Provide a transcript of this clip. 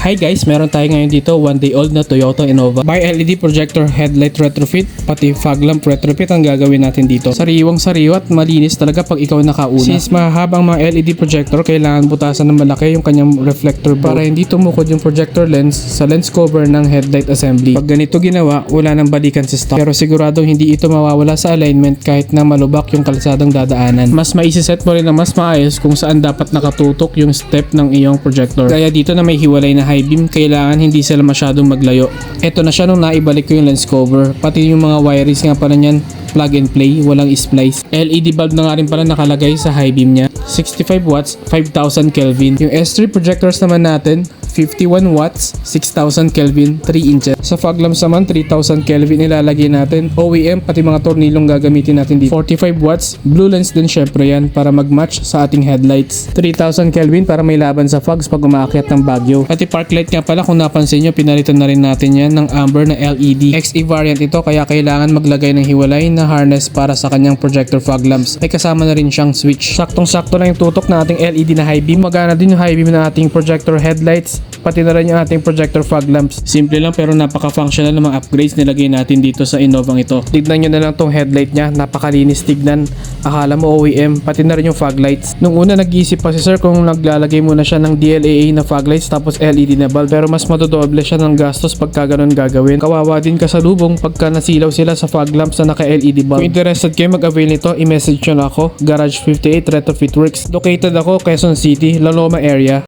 Hi guys, meron tayo ngayon dito 1 day old na Toyota Innova. By LED projector headlight retrofit, pati fog lamp retrofit ang gagawin natin dito. Sariwang sariwa at malinis talaga pag ikaw nakauna. Since mahabang mga LED projector, kailangan butasan ng malaki yung kanyang reflector para hindi tumukod yung projector lens sa lens cover ng headlight assembly. Pag ganito ginawa, wala nang balikan sa stock. Pero siguradong hindi ito mawawala sa alignment kahit na malubak yung kalsadang dadaanan. Mas maisiset mo rin na mas maayos kung saan dapat nakatutok yung step ng iyong projector. Kaya dito na may hiwalay na high beam, kailangan hindi sila masyadong maglayo. Ito na siya nung naibalik ko yung lens cover. Pati yung mga wirings nga pala niyan, plug and play, walang splice. LED bulb na nga rin pala nakalagay sa high beam niya. 65 watts, 5000 Kelvin. Yung S3 projectors naman natin, 51 watts, 6000 Kelvin, 3 inches. Sa fog lamps naman, 3000 Kelvin ilalagay natin. OEM, pati mga tornilong gagamitin natin dito. 45 watts, blue lens din syempre yan para mag-match sa ating headlights. 3000 Kelvin para may laban sa fogs pag umaakyat ng Baguio. Pati park light nga pala, kung napansin nyo, pinalitan na rin natin yan ng amber na LED. XE variant ito, kaya kailangan maglagay ng hiwalay na harness para sa kanyang projector fog lamps. Ay kasama na rin siyang switch. Saktong-sakto na yung tutok na ating LED na high beam. Magana din yung high beam na ating projector headlights, pati na rin yung ating projector fog lamps. Simple lang pero napaka-functional ng mga upgrades nilagay natin dito sa Innovang ito. Tignan nyo na lang tong headlight niya, napakalinis tignan. Akala mo OEM, pati na rin yung fog lights. Nung una nag-iisip pa si sir kung naglalagay muna siya ng DLAA na fog lights tapos LED na bulb, pero mas madodoble siya ng gastos pagka ganun gagawin. Kawawa din kasalubong pagka nasilaw sila sa fog lamps na naka-LED bulb. Kung interested kayo mag-avail nito, i-message nyo na ako. Garage 58 Retrofit Works. Located ako, Quezon City, La Loma area.